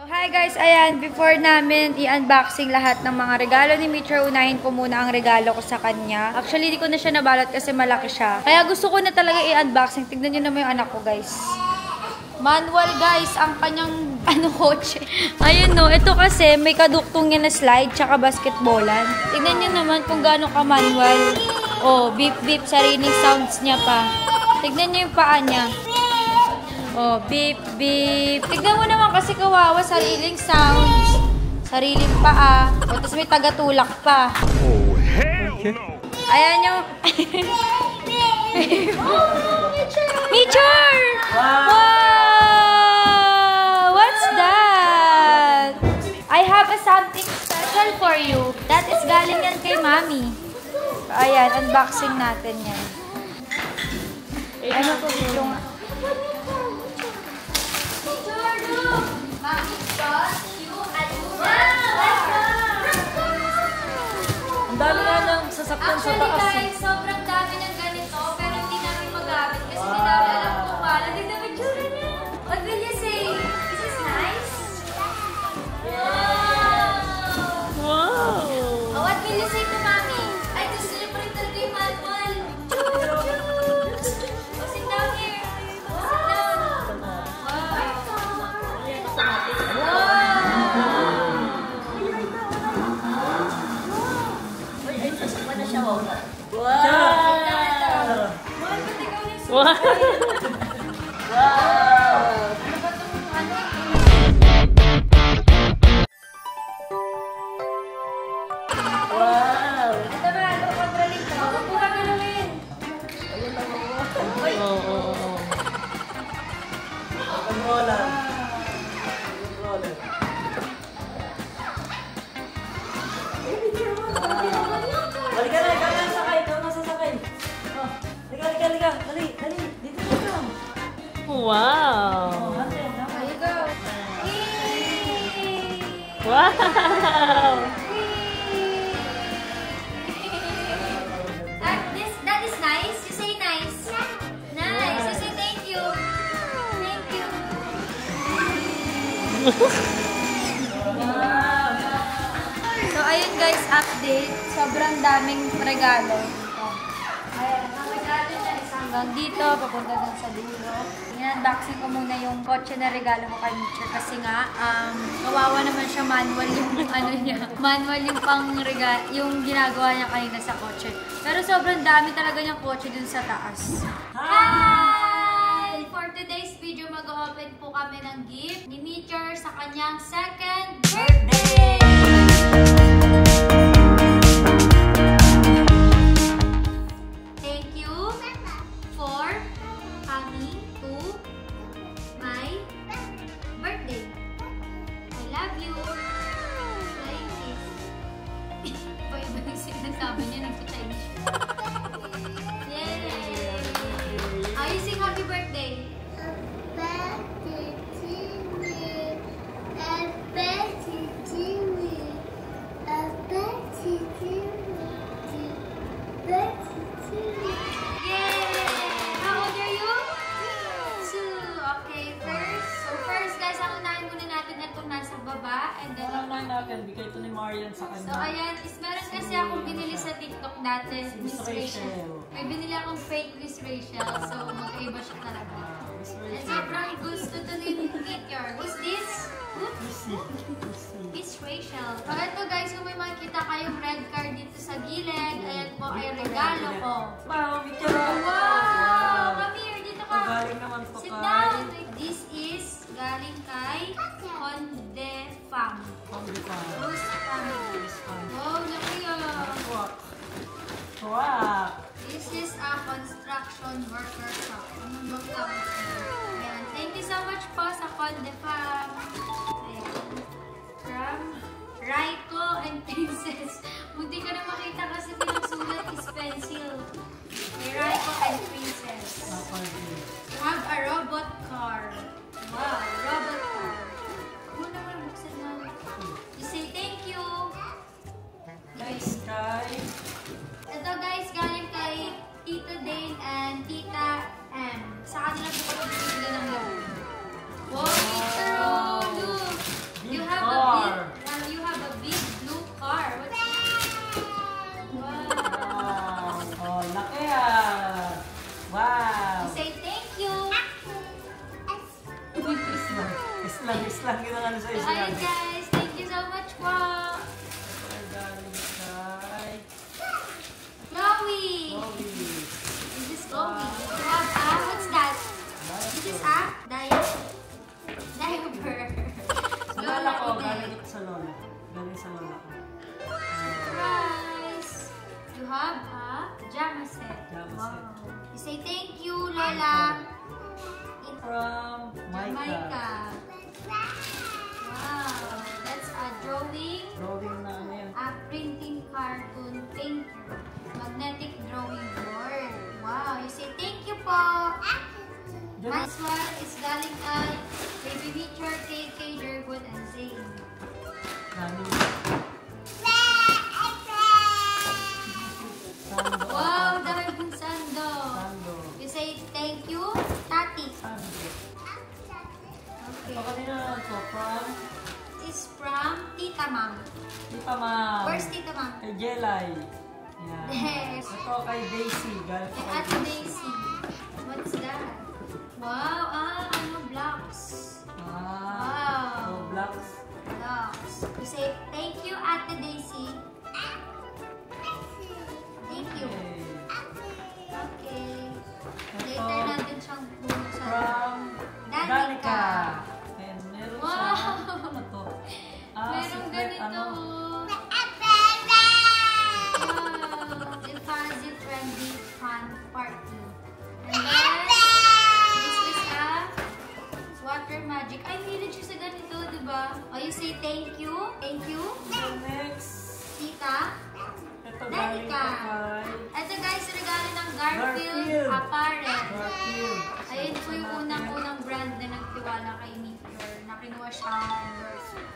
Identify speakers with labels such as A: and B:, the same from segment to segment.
A: Hi guys, ayan, before namin i-unboxing lahat ng mga regalo ni Mitchell, unahin ko muna ang regalo ko sa kanya. Actually, hindi ko na siya nabalot kasi malaki siya. Kaya gusto ko na talaga i-unboxing. Tignan nyo naman yung anak ko, guys. Manual, guys, ang kanyang kotse. Ayun no, ito kasi may kaduktong niya na slide tsaka basketballan. Tignan nyo naman kung gaano ka manual. Oh, beep beep, sariling sounds niya pa. Tignan nyo yung paa niya. Oh, beep, beep. Tignan mo naman kasi kawawa, sariling sounds. Sariling paa. O, tapos may tagatulak pa.
B: Oh, hell no!
A: Ayan yung... Nature! Wow! What's that? I have something special for you. That is galing yan kay Mami. Ayan, unboxing natin yan. Ano po yung...
C: Ang dami nga ng sasakyan sa taas.
A: Actually guys, sobrang dami ng ganito, pero hindi namin magamit kasi hindi namin alam kung paano. Tignan mo yung tsura niya. What will you say? Is this nice? Wow! Oh, what will you say to Mami? Ay, gusto niyo pa rin talaga yung manual. Oh, sit down here. Oh, sit down.
C: Wow!
A: There you go.
C: Wow!
A: That is nice. You say nice. Nice. You say thank you. Thank you. So ayun guys, update. Sobrang daming regalo. Ayan, ang regalo niya is hanggang dito, papunta dun sa dulo. In-unboxing ko muna yung kotse na regalo ko kay Mitchell kasi nga, kawawa naman siya, manual yung ano niya. Manual yung yung ginagawa niya kanina sa kotse. Pero sobrang dami talaga niyang kotse dun sa taas. Hi! For today's video, mag-open po kami ng gift ni Mitchell sa kanyang second birthday! Sabi niya, nagka-Chinese siya. Yay! You sing happy birthday. Yay! How old are you? 2. Okay, first guys, ang unahin muna natin itong nasa baba. And then,
C: natin, bigay ito ni Marian sa kanya.
A: so, ayan, meron kasi akong binili sa TikTok dati, Miss Rachel. May binili akong fake Miss Rachel, so magkaiba siya talaga. And sobrang gusto to ni Meteor. Who's this? Miss Rachel. So, ito guys, kung may makikita kayong red card dito sa gilid, ayan po ay regalo ko.
C: Wow, Meteor!
A: Wow! Come here, dito ka.
C: Galing naman po
A: Sit down. This is galing kay Conde Fam. Who's family? Wow, laki yun.
C: Wow!
A: This is a construction worker shop. Anong bang tawag sa'yo? Ayan. Thank you so much po sa Conde Fam. Ayan. From Raiko and Princess. Hindi ka na makita kasi pinagsulat is pencil. May Raiko and Princess. You have a robot car. Wow, robot car. Muna mo, buksan na. You say thank you.
C: Nice, guys.
A: Ito guys, galing kay Tita Dane and Tita M. Sa kanila po kami bibigyan ng loan. Wow, Mitchell! Look!
C: Ano sa'yo
A: Ayun
C: sinabi?
A: guys, thank you so much po.
C: Galing kay
A: Chloe.
C: Chloe.
A: Is this Chloe? What's that? This is a diaper.
C: Sa lola ko, galing ito sa lola. Galing sa lola ko.
A: Surprise! You have a pajama set.
C: Pajama
A: Wow.
C: set.
A: You say thank you, Lola.
C: From Micah.
A: Micah. Wow. That's a drawing,
C: Drawing na ano yan.
A: a printing cartoon, thank you. Magnetic drawing board. Wow. You say thank you po. Next one is galing kay Baby Nature, KK, Jerwood, and Zane.
C: Dami.
A: Wow, dami pong sando.
C: Sando.
A: You say thank you, Tati.
C: Sando.
A: Okay.
C: Ito kanina naman to, from
A: This is from Tita Ma'am.
C: Tita Ma'am.
A: Where's Tita Ma'am?
C: Kay Jelay. Yan.
A: Yes.
C: Ito kay Daisy. Galing
A: Kay
C: ko kay
A: Ate Daisy. What's that? Wow, ano, blocks.
C: Ah.
A: Wow.
C: Roblox.
A: Blocks. You say thank you, Ate Daisy. Thank you.
C: Okay.
A: Okay.
C: Ito,
A: Later natin siyang bubuksan.
C: from
A: Danica.
C: Danica. And meron
A: Wow.
C: siya. Ano to?
A: Merong
C: secret
A: ganito.
C: ano.
A: Wow. The Fuzzy Trendy Fun Party. And then, this is a water magic. Ay, hilig siya sa ganito, di ba? Oh, you say thank you. Thank you.
C: So next,
A: Tita.
C: ito galing
A: Danica.
C: ko kay
A: Ito guys, regalo ng Garfield
C: Garfield.
A: Apparel.
C: Garfield.
A: Ayun po yung unang-unang brand na nagtiwala kay Meteor na kinuha siya ng anniversary.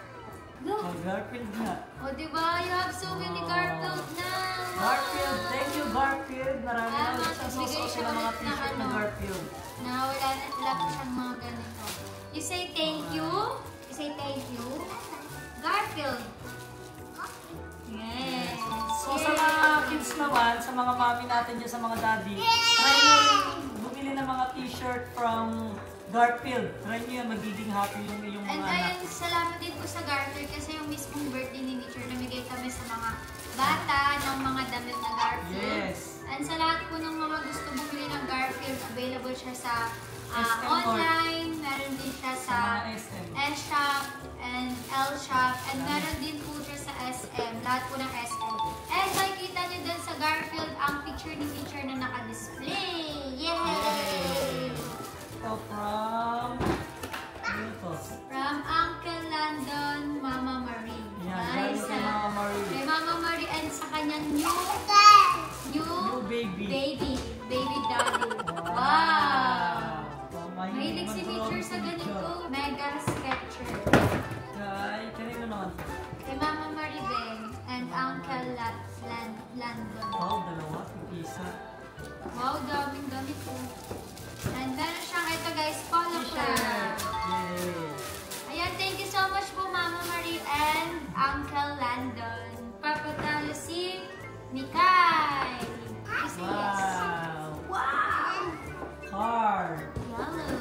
A: Look!
C: Oh, Garfield nga.
A: O, diba? You have so many Garfield na! Wow!
C: Garfield. Thank you, Garfield. Marami
A: Ah,
C: na ulit siyang
A: magbigay
C: susuot
A: siya
C: ng mga
A: ulit ng
C: t-shirt na
A: ano.
C: Garfield.
A: Na wala na lang siyang mga ganito. You say thank you. You say thank you. Garfield. Yes.
C: So sa mga kids naman, sa mga mami natin dyan, sa mga daddy, try nyo rin bumili ng mga t-shirt from Garfield. Try nyo yan, magiging happy yung iyong
A: And
C: mga anak.
A: ayun, salamat din po sa Garfield kasi yung mismong birthday ni Nature, namigay kami sa mga bata ng mga damit na Garfield.
C: Yes.
A: And sa lahat po ng mga gusto bumili ng Garfield, available siya sa
C: SM
A: online, meron din siya sa
C: mga SM.
A: S-Shop and L-Shop, and meron din po siya sa SM, lahat po ng SM. And makikita nyo din sa Garfield ang picture ni Nature na naka-display. Yay!
C: So from, ano to?
A: From Uncle Landon, Mama Marie.
C: Yan, galing kay Mama Marie.
A: Kay Mama Marie and sa kanyang new
C: New baby.
A: baby daddy. Wow!
C: Oh,
A: Mahilig si Nature sa ganito. Mega sketcher.
C: Kay, kanino naman to?
A: Kay Mama Marie din and Uncle Landon.
C: Wow, dalawa, isa.
A: Wow, daming damit po. And meron siyang ito guys, polo
C: T-shirt.
A: club.
C: Yay!
A: Ayan, thank you so much po Mama Marie and Uncle Landon. Papatalo si Mikay. Kasi yes.
C: Wow!
A: Wow!
C: Card!
A: Yellow.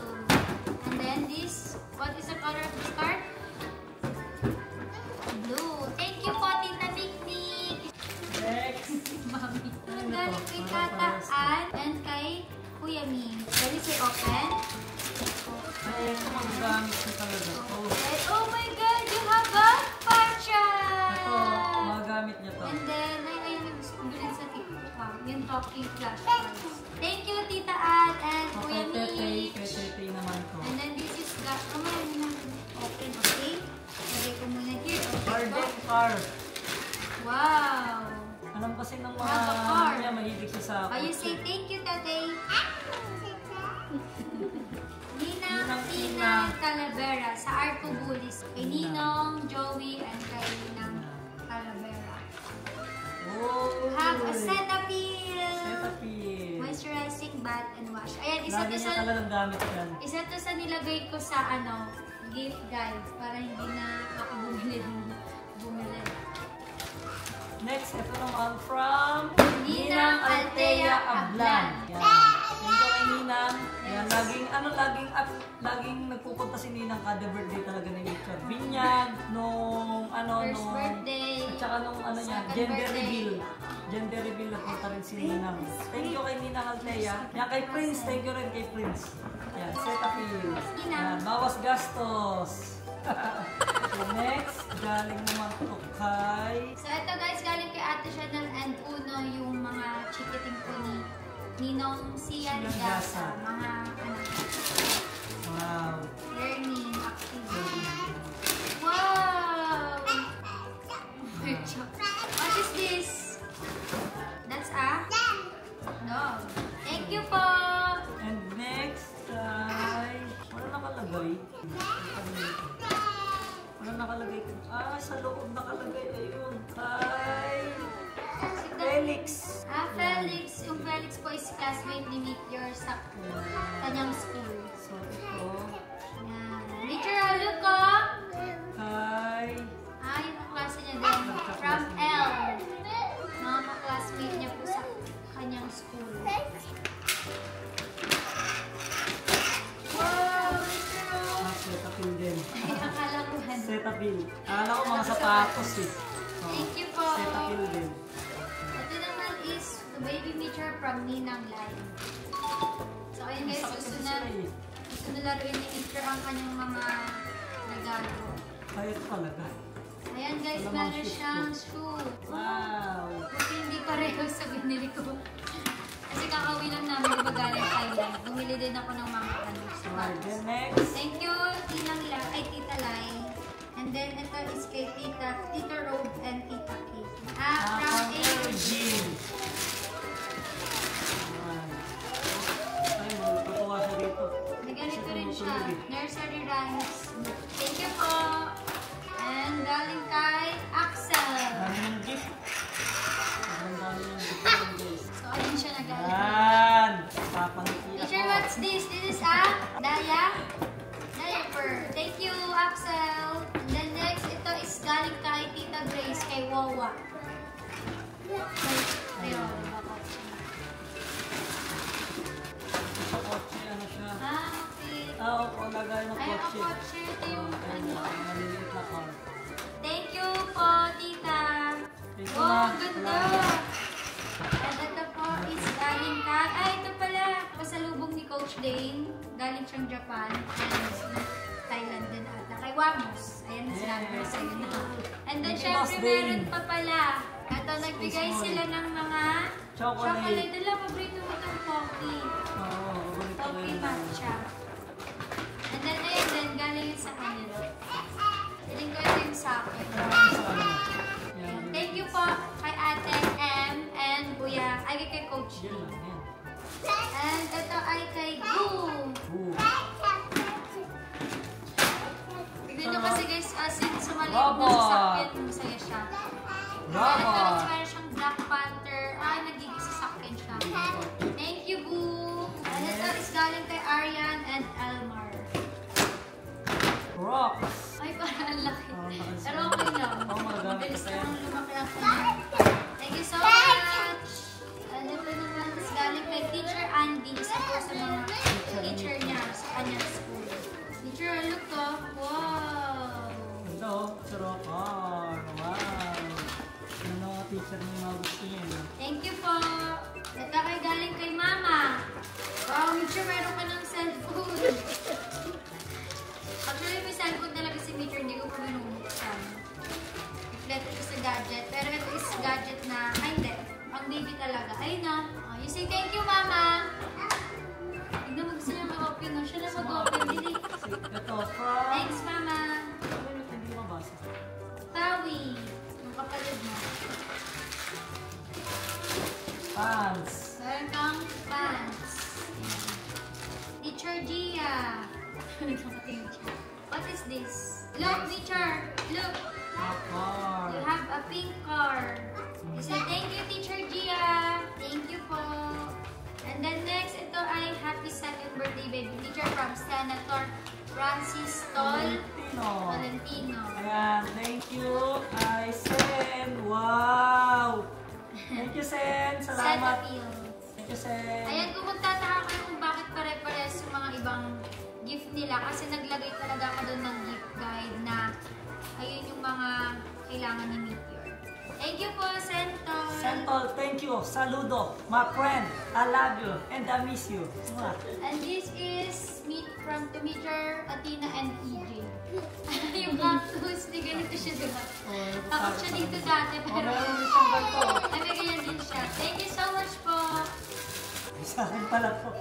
A: And then this, what is the color of this card? Blue. Thank you po, Tita Picnic.
C: Next!
A: Mami.
C: Ano
A: Galing
C: to?
A: kay
C: Para
A: Tata
C: parehas to.
A: Ann and kay Kuya Min. Ready say open?
C: Ay, magagamit ko talaga to.
A: Okay. Oh my God, you have a pacha!
C: Ito, magagamit niya to.
A: And then, ayun yung gusto ko din sa TikTok ha. Yung talking flashcards. Thank you, Tita Ann and Kuya
C: Kay Tete,
A: Min.
C: kay Tete naman to.
A: And then this is the, muna open, okay? Lagay ko muna here. Okay.
C: Garden card.
A: Wow!
C: Alam kasi ng mga
A: Have a card.
C: niya, mahilig siya sa
A: Oh, you say thank you, Tatay. Ninang
C: Ninang
A: Tina Calavera sa Arco Bullis. Kay Ninong, Joey, and kay Ninang Calavera.
C: Oh!
A: Have a Cetaphil!
C: Cetaphil.
A: Moisturizing bath and wash. Ayan,
C: Lagi niya talagang gamit yan.
A: isa to sa nilagay ko sa gift guide para hindi na ako bumili.
C: Next, ito naman from
A: Ninang Althea Ablan.
C: Yan. Thank you kay Ninang. Yan, laging nagpupunta si Ninang kada birthday talaga ng teacher. Binyag,
A: First birthday.
C: At saka nung niya,
A: Second
C: gender
A: birthday.
C: reveal. Gender reveal napunta rin si Ninang. Thank you kay Ninang Althea. Yan kay Prince, thank you rin kay Prince. Yan, Cetaphil. Yan, bawas gastos. So next, galing naman to kay...
A: So ito guys, galing kay Ate Chanel and Uno yung mga chikiting po ni Ninong Sian
C: Sian
A: Gasa.
C: Gasa.
A: Mga anak.
C: Wow.
A: Learning activity. Wow! What is this? That's a dog. Thank you po!
C: And next, kay... Wala nakalagay. Wala nakalagay. Sa loob nakalagay. Ayun. Kay... Felix.
A: Felix. Yung Felix po is classmate ni Meteor sa kanyang school.
C: So, ito.
A: Yan. Teacher, halo ko!
C: Kay...
A: Yung kaklase niya din. From L. Mga kaklasmate niya po sa kanyang school. Wow!
C: Cetaphil din.
A: Ay, akala ko ano.
C: Cetaphil. Akala ko mga sapatos eh.
A: Thank you po.
C: Cetaphil din.
A: Ito naman is the baby picture from Ninang Lai. So, ayun guys,
C: Sakit kasi sila eh.
A: gusto na laruin ni Teacher ang kanyang mga regalo.
C: Kaya talaga.
A: Ayan guys,
C: Alam mo,
A: meron
C: shoes
A: siyang
C: ko.
A: shoe.
C: Wow.
A: Buti hindi pareho sa binili ko. Kasi kakauwi lang namin, diba galing Thailand. Bumili din ako ng mga ano.
C: Alright, then next.
A: Thank you, Tita Lai. And then, ito is kay Tita Robe and Tita Kate. From
C: Jean. Ay, matutuwa siya dito.
A: May ganito rin siya. Nursery rhymes. Thank you po. And galing kay Axel.
C: Dami ng gift. Sobrang dami ng gift ng guys.
A: So, ayun siya na galing.
C: Yan! Papangiti
A: Teacher,
C: ako.
A: what's this? This is a diaper. Thank you, Axel. And then next, ito is galing kay Tita Grace, kay Wawa. Ayun, bakit?
C: Sa kotse, ano siya?
A: Okay.
C: Oo, lagay ng
A: Ay, ang
C: kotse.
A: kotse. Ito yung ano.
C: Maliliit na car.
A: Thank you po, Tita.
C: Thank you,
A: Wow,
C: Ma.
A: ang ganda. And ito po is galing kay... ito pala. Pasalubong ni Coach Dane. Galing siyang Japan. And Thailand din ata. Kay Wamos. Ayan na sinabi ko sa inyo na. And then,
C: Thank you, Boss
A: syempre,
C: Dane.
A: meron pa pala. Ito, nagbigay
C: Small.
A: sila ng mga
C: Chocolate.
A: Dala, paborito mo itong coffee.
C: Oo, paborito ko
A: Coffee
C: yun.
A: matcha. And then, ayun din, galing yun sa kanila. Piling ko ito yung sa akin.
C: Sa ano? Yan.
A: Thank you po kay Ate M and Kuya, ay kay Coach.
C: Yan lang, yan.
A: And ito ay kay Gu.
C: Ooh.
A: Tignan nyo kasi guys, since sumali
C: Bravo!
A: na sa sakyan, masaya siya.
C: Bravo!
A: And ito meron siyang Black Panther. Nagiging sa sakyan siya. Thank you, Gu. And ito is galing kay Aryan and Elmar.
C: Rocks.
A: Ay, parang ang laki.
C: nakasama.
A: Pero okay lang.
C: Oo, magagamit
A: Mabilis
C: pa yan.
A: lang lumaki ang kanya. Thank you so much. And ito naman is galing kay Teacher Andy. Isa po sa mga teacher niya sa kanyang school. Teacher, look ko. Wow!
C: Hello, Chiro car. Wow. Ano mga teacher niyo mga gusto niyo?
A: Thank you po. Ito ay galing kay Mama. Wow, Teacher, meron ka ng cellphone. Actually, may cellphone talaga si Teacher. Hindi ko pa binubuksan. Kompleto siya sa gadget. Pero ito is gadget na, hindi. Ang baby talaga. Ayun na. Oh, you say thank you, Mama. Tignan mo gusto niya mag-open. No? Siya na mag-open. Dili.
C: Ito, from...
A: Thanks, Mama.
C: Ano hindi mabasa?
A: Tawi. Yung kapatid mo.
C: Pants.
A: Meron kang pants. Teacher Gia. What is this? Look, teacher. Look.
C: A car.
A: You have a pink car. You say, thank you, Teacher Gia. Thank you po. And then next, ito ay happy second birthday baby teacher from Senator Francis
C: Valentino.
A: Valentino.
C: Ayan, thank you kay Sen. Wow! Thank you, Sen. Salamat.
A: Cetaphil.
C: Thank you, Sen.
A: Ayan, kung magtataka kayo kung bakit pare-pares yung mga nila kasi naglagay talaga ako doon ng gift guide na ayun yung mga kailangan ni Meteor. Thank you po, Sentol.
C: Sentol, thank you. Saludo, my friend. I love you and I miss you. Mwah.
A: And this is meat from to Meteor, Athena, and EJ. Yung cactus, di ganito siya diba? Takot siya dito dati, pero
C: meron din siyang ganito.
A: ay may ganyan din siya. Thank you so much po.
C: Sa akin pala po.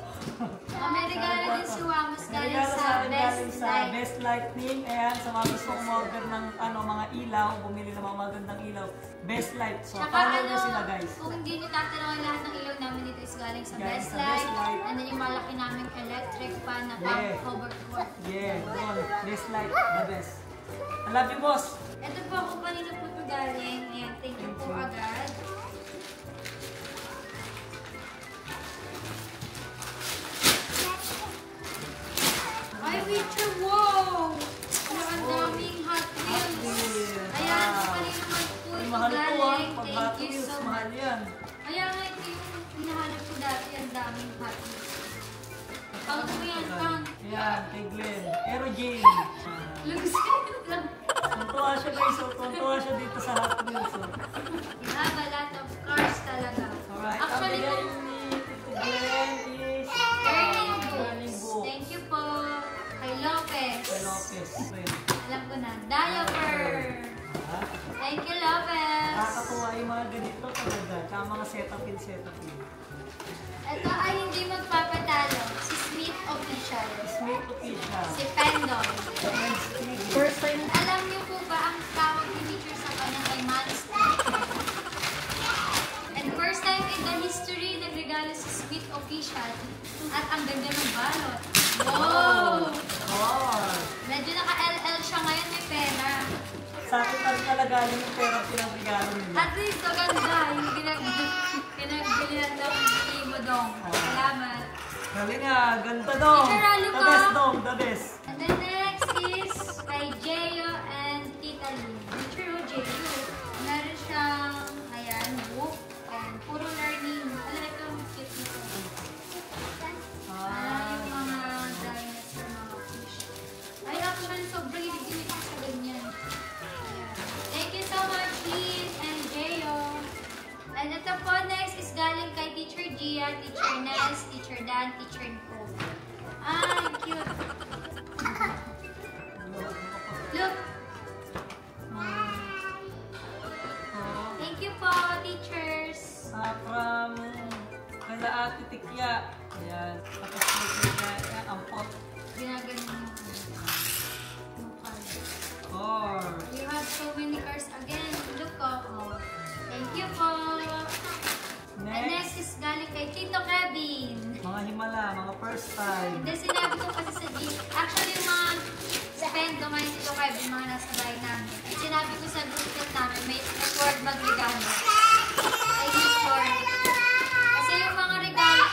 A: May regalo din si Wamos galing
C: Regalo
A: sa
C: akin
A: Best
C: galing sa
A: Life.
C: Best Lightning. Ayan, sa mga gusto umorder ng mga ilaw, bumili ng mga magandang ilaw. Best Light. So,
A: Tsaka
C: follow nyo sila guys.
A: kung hindi nyo tatanungin lahat ng ilaw namin dito is galing sa
C: Galing
A: Best
C: sa Best
A: Light.
C: Light.
A: And then yung malaki namin electric fan na pang
C: Yeah.
A: cover court.
C: Yeah, yun. Best Light, the best. I love you, boss.
A: Ito po kung kanino po ito galing. Ayan, thank you po agad. Ay, Witcher, wow! Ang daming Hot Wheels. Ayan, kung kanino man po
C: Ay,
A: ito
C: mahal po ah.
A: galing.
C: Pag
A: Thank
C: Hot
A: you
C: Wheels,
A: so
C: mahal
A: much.
C: yan.
A: Kaya nga ito yung hinahanap ko dati, ang daming Hot Wheels. Pang po yan, pang.
C: Ayan, kay Glenn. Pero Jane.
A: Lugsay lang.
C: Tuntua siya guys. So, tuntua siya dito sa Hot Wheels. So.
A: You have a lot of cars talaga.
C: Alright,
A: Actually,
C: ang bigay ni Tito Glenn is
A: Learning
C: Learning
A: books.
C: book.
A: Thank you po. Kay Lopez.
C: Kay Lopez.
A: Alam ko na. Diaper.
C: Ha?
A: Thank you, Lopez.
C: Nakakatuwa yung mga ganito talaga. Tsaka mga setupin.
A: Ito ay hindi magpapatalo. Si Smith Official.
C: Smith Official.
A: Si Pendon.
C: First time.
A: Alam niyo po ba ang tawag ni teacher sa kanya kay Monster? And first time in the history, nagregalo si Smith Official. At ang ganda ng balot. Wow!
C: Oh.
A: Medyo naka-LL siya ngayon, may pera.
C: Sa akin talaga yung pera pinag-regalo nila.
A: At least maganda yung pinagbilihan ng mo dong. Salamat.
C: Galing nga, ganda dong.
A: Teacher, halo
C: The
A: ka.
C: best dong, the best.
A: And then next is kay Jeyo and Tita Lynn. Teacher Jeyo. Meron siyang, ayan, book. And puro learning. Alam, ito ang cute nito. Yung mga dinosaur, mga fish. Ay, actually, sobrang hilig ko sa ganyan. Ayan. Thank you so much, Lynn and Jeyo. And ito po, next is galing kay Teacher Gia, Teacher Ness, Teacher Dan, Teacher Nicole. Ah, cute. Look. Thank you po, teachers.
C: From kala Ate Tikya. Ayan. Tapos may Tikya. Ayan, ang pot.
A: Ginaganon yung card.
C: Or.
A: You have so many cars again. Look po. Oh. Thank you po. And next is galing kay Tito Kevin.
C: Mga himala, mga first time.
A: Hindi, sinabi ko kasi sa G. Actually, yung mga spendo ngayon Tito Kevin, mga nasa bahay namin. At sinabi ko sa group chat namin, may afford mag-regalo. I need for. Kasi yung mga regalo,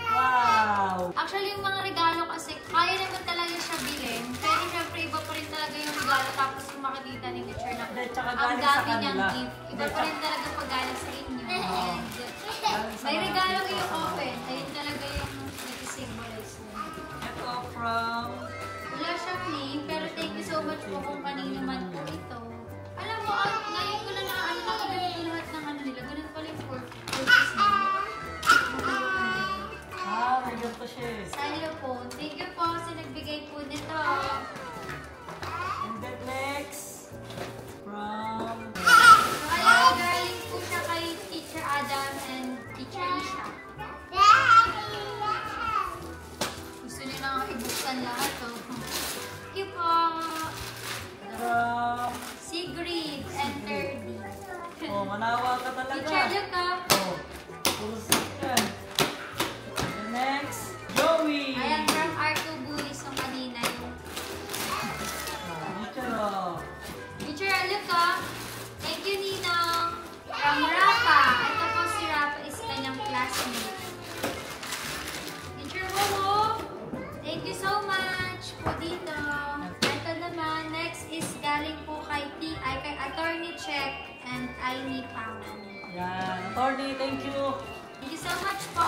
C: Wow!
A: actually, yung mga regalo kasi, kaya naman talaga siya bilhin. Pero syempre, iba pa rin talaga yung regalo. Tapos yung makikita ni teacher na
C: Hindi, tsaka
A: ang
C: galing sa
A: dami niyang
C: kanila.
A: gift. Iba pa rin talaga pag galing sa inyo. And
C: Galing sa
A: may
C: mga
A: regalo
C: gift
A: yung
C: sa kanila.
A: open. Ayun talaga yung nag-symbolize na.
C: Ito from...
A: Wala siyang name, pero thank you so much po kung kanino man po ito. Alam mo, ngayon ko lang nakagaling ko lahat ng ano nila. Ganun pala yung purpose nila.
C: Ah, may ganito siya eh.
A: Xylophone. Thank you po sa nagbigay po nito.
C: And then next, from...
A: So, alam, galing po siya kay Teacher Adam and Teacher Isha. Gusto niyo na ibuksan lahat, oh. Thank you po.
C: From...
A: Sigrid and Terdy.
C: Oh, manawa ka talaga.
A: Teacher, look up.
C: Oh, puro yan. And then next, Joey!
A: Ayan, from R2 Buwis yung kanina yung
C: Teacher, oh.
A: Teacher, look up. Thank you, Ninong. From Rafa. Ito po si Rafa is kanyang classmate. Teacher Momo, thank you so much po dito. Ito naman, next is galing po kay Attorney Check and Aini Pangan.
C: Yan. Attorney, thank you.
A: Thank you so much po.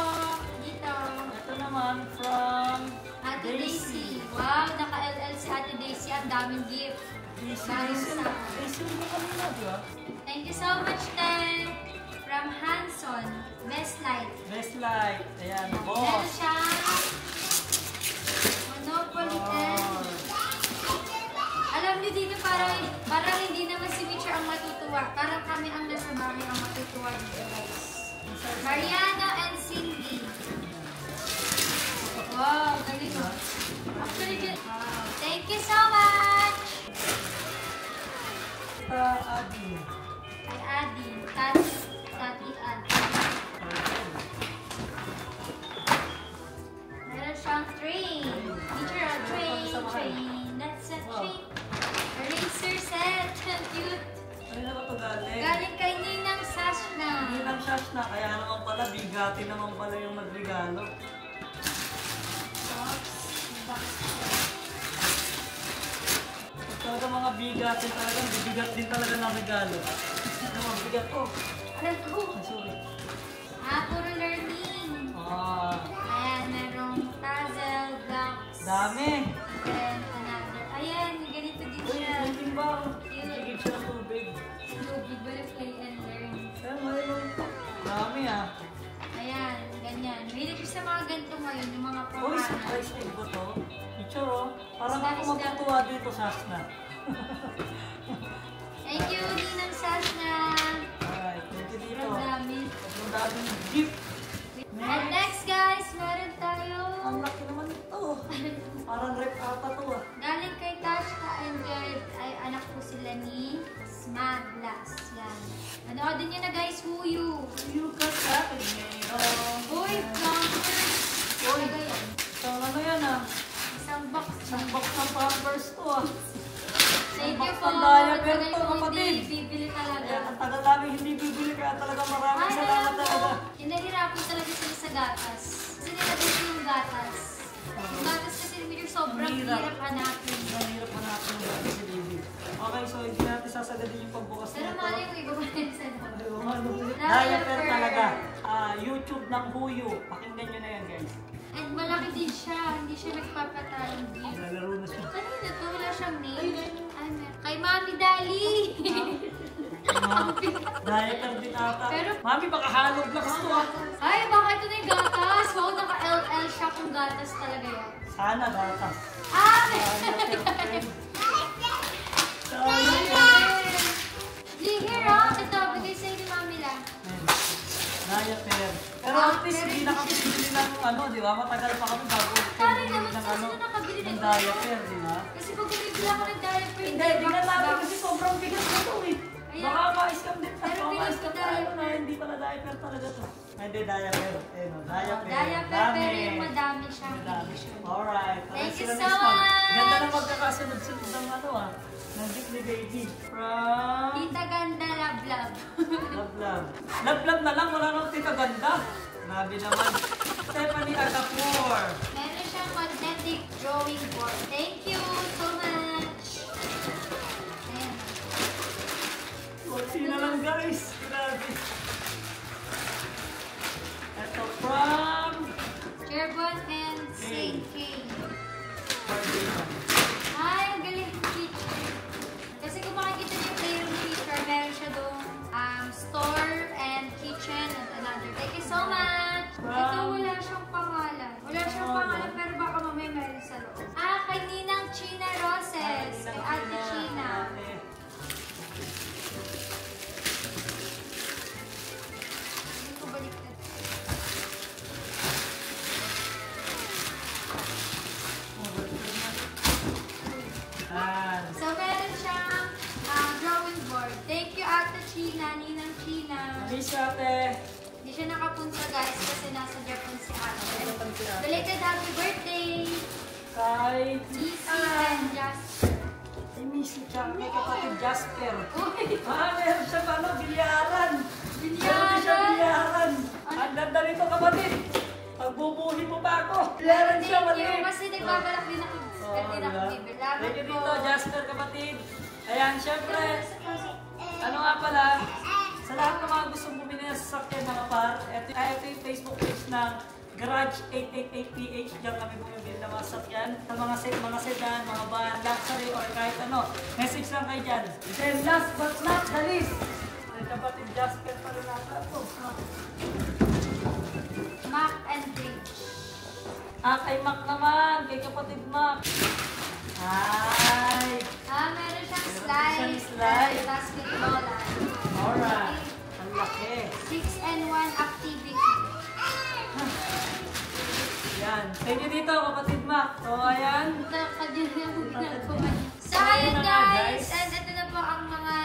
A: Dito.
C: Ito naman from
A: Ate Daisy. Wow, naka-LL si Ate Daisy. Ang daming gift.
C: Daisy mo kanina, di ba?
A: Thank you so much, Ten. From Hanson. Best Light.
C: Best light. Ayan,
A: Meron
C: boss.
A: siyang Monopoly Ten. Alam niyo dito parang hindi naman si Mitchell ang matutuwa. Parang kami ang nasa bahay ang matutuwa dito, guys. Mariana and Cindy. Wow, galing mo. Actually, wow. Thank you so much!
C: Adi.
A: Kay Adi. Tati Adi. Meron siyang train. Teacher, train. That's a train. Eraser set. Cute.
C: Ay, na ba ito galing?
A: Galing kay Ninang Sashna.
C: Hindi lang siya na, kaya naman pala, bigati naman pala yung nagregalo. Talaga mga bigati talaga, bibigat din talaga ng regalo. Ano mga bigat ko?
A: Alam ko.
C: Sorry.
A: Puro learning.
C: Ah,
A: Ayan, merong puzzle, blocks.
C: dami.
A: Then another. Ayan, ganito din
C: Uy,
A: siya.
C: hindi ba? Sigid siya ng tubig.
A: Tubig, wala play and learn.
C: Kaya mayroon. Dami ah.
A: Ayan, ganyan. Mahilig ko sa mga ganito ngayon, yung mga
C: Uy,
A: pangalan.
C: surprise egg ko to. Picture oh. Parang
A: Isda,
C: ako
A: isda.
C: magtutuwa dito sa Asna.
A: Thank you, Ninang Sashna.
C: Alright, thank you dito.
A: Ang dami.
C: Ang daming gift.
A: And next, guys, meron tayo.
C: Ang laki naman ito. Parang rep ata to ah.
A: Galing kay Tashka and Jared, ay anak po sila ni Smaglas. Yan. Anoodin nyo na, guys, Huyu.
C: You got that in me.
A: Uy, Pampers.
C: Uy,
A: Talaga yan.
C: isang ano yan ah.
A: Isang box.
C: Isang box ng Pampers to ah.
A: Thank you
C: box
A: po.
C: ng diaper
A: Tagal
C: to,
A: ko
C: kapatid.
A: hindi bibili talaga.
C: Ayan, ang tagal namin hindi bibili kaya talaga maraming
A: Ay,
C: salamat
A: alam
C: talaga.
A: mo, hinahirapan talaga sila sa gatas. Kasi nilagay ko yung gatas. Yung gatas kasi medyo sobrang
C: Ang hirap.
A: hirap hanapin.
C: Ang hirap hanapin ng gatas si Baby. Okay, so hindi natin sasagadin yung pagbukas
A: Pero
C: nito.
A: mali yung iba pa rin sa loob.
C: Diaper talaga. YouTube ng Huyu. Pakinggan nyo na yan guys.
A: And malaki din siya. Hindi siya nagpapatalang gift.
C: Lalaro na siya.
A: Kanina to, wala siyang name. Ay, kay Mami Dali!
C: Diaper din ata.
A: Pero-
C: Mami, baka halog lang ito ah.
A: Ay, baka ito na yung gatas. Wow, naka-LL siya kung gatas talaga yun.
C: Sana gatas.
A: Ah! Here, ah. Ito, bigay sa'yo ni Mami lang.
C: Diaper. Pero at least hindi na kami bibili ng ano, di ba? Matagal pa kami bago
A: Sorry
C: bibili
A: naman,
C: ng
A: kasi na nakabili
C: ng
A: ng
C: diaper, di ba?
A: Kasi pag bumibili ako ng diaper,
C: Hindi, tingnan natin kasi sobrang bigat na ito eh.
A: Ayan.
C: Baka ma-scam din.
A: Pero
C: Baka
A: bigat
C: ma-scam
A: na
C: tayo
A: diaper.
C: na hindi pala diaper talaga to. Ay, hindi diaper. Ayun o, diaper.
A: Diaper,
C: Dami.
A: pero yung madami siyang
C: Madami.
A: edition.
C: Alright.
A: Thank you
C: Sila
A: so
C: next one.
A: much.
C: Ganda na magkakasunod-sunod ng ano ah. Ng gift ni Baby. From...
A: Tita Ganda Love Love.
C: Love Love. Love Love na lang. Wala nang tita ganda. Grabe naman. Stephanie Agapur.
A: Meron siyang magnetic drawing board. Thank you so much. Ayan.
C: Konti na lang guys. Grabe. Ito from...
A: Jerbon and Saint Kay.
C: Cardina.
A: Ay, ang galing ng teacher. Kasi kung makikita niyo yung playroom teacher, meron siya doon store and kitchen and another. Thank you so much. Ito, wala siyang pangalan. Wala siyang pangalan, pero baka mamaya meron sa loob. Kay Ninang China Roses. Kay Ate China. Hindi ko baliktad.
C: Yan.
A: So, meron siyang drawing board. Thank you, Ate China, Ninang China.
C: Miss ate.
A: Hindi siya nakapunta, guys, kasi nasa Japan si Ate.
C: Japan si Ate.
A: Belated happy birthday!
C: Kay
A: Easy and Jasper.
C: Ay, Miss Chang, may kapatid Jasper.
A: Uy!
C: Meron siya pa, no? Bilyaran.
A: Bilyaran?
C: Meron siya bilyaran. Ang ganda nito, kapatid. Pagbubuhin mo pa ako. Bilyaran siya,
A: Thank you,
C: mali.
A: kasi nagbabalak din ako. Din ako
C: diba?
A: bibili.
C: Thank you dito, Jasper, kapatid. Ayan, syempre. Ano nga pala? Sa lahat ng mga gustong bumili ng sasakyan na kapar, ito yung Facebook page ng Garage 888PH. Diyan kami bumibili ng mga sasakyan, ng mga sedan, mga van, luxury, or kahit ano. Message lang kayo dyan. Then last but not the least, ay kapatid Jasper pa rin nata ito.
A: Mac and Bridge.
C: Kay Mac naman, kay kapatid Mac. Ay!
A: Meron siyang
C: Meron
A: slide.
C: slide.
A: Basketball.
C: Alright. Ang laki.
A: 6-in-1 activity.
C: Yan. Thank you dito, kapatid Mac. So, ayan.
A: So, ayun guys. And ito na po ang mga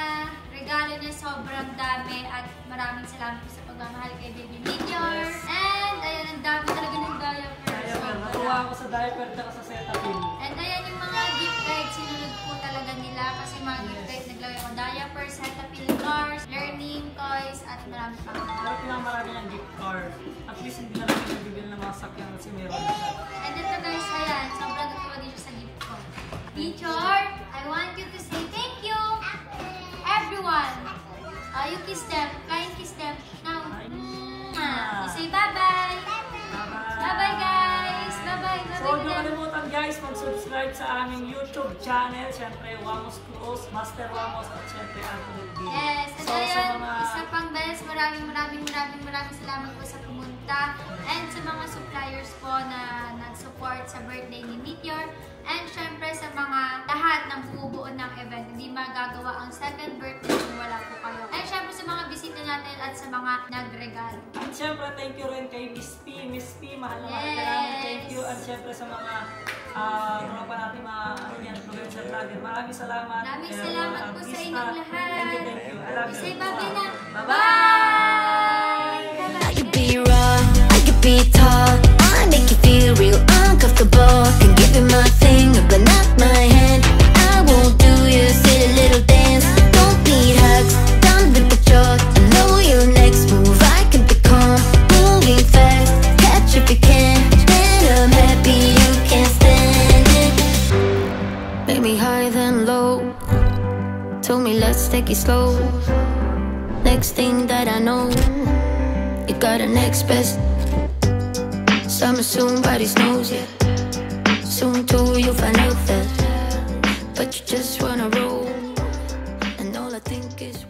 A: regalo niya. Sobrang dami. At maraming salamat po sa pagmamahal kay Baby Meteor. And ayun, ang dami talaga ng diaper.
C: Natuwa ako sa diaper at sa Cetaphil.
A: And ayan yung mga gift guide. Sinunod po talaga nila. Kasi mga gift guide naglagay ko diaper, Cetaphil cars, learning toys, at marami pa.
C: Pero pinakamarami ng gift card. At least hindi na kami nagbibili ng mga sakyan kasi meron na siya.
A: And ito guys, ayan. Sobrang natuwa din siya sa gift ko. Teacher, I want you to say thank you. Everyone. You kiss them. Kind kiss them. Now. You say bye-bye. Bye-bye guys. Bye-bye.
C: So, huwag niyo kalimutan guys, mag-subscribe sa aming YouTube channel. Siyempre, Wamos Cruz, Master Wamos, at siyempre, Anthony D.
A: Yes. And
C: So, sa
A: ayan,
C: mga...
A: isa pang beses, maraming salamat po sa pumunta. And sa mga suppliers po na nag-support sa birthday ni Meteor. And syempre sa mga lahat ng bumubuo ng event. Hindi magagawa ang second birthday kung wala po kayo. And syempre sa mga bisita natin at sa mga nagregalo.
C: At siyempre, thank you rin kay Miss P. Miss P, mahal na mahal
A: Yes.
C: ka namin. Thank you. At siyempre sa mga tropa natin, mga influencer vlogger. Maraming salamat.
A: Maraming
C: Kaya,
A: salamat
C: mga
A: po sa
C: artista.
A: inyong lahat.
C: Thank you, thank you. I love you.
A: Say bye-bye na.
C: Bye-bye!
A: Bye!
D: I could be raw, I could be tall. I make you feel real uncomfortable. Can give you my finger, but not my hand. I won't do your silly little dance. Don't need hugs, done with the joke. I know your next move. I can be calm, moving fast. Catch if you can, and I'm happy you can't stand it. Make me high then low. Told me let's take it slow. Next thing that I know, you got an next best. Summer soon, body knows ya. Soon too, you'll find out that. But you just wanna roll, and all I think is.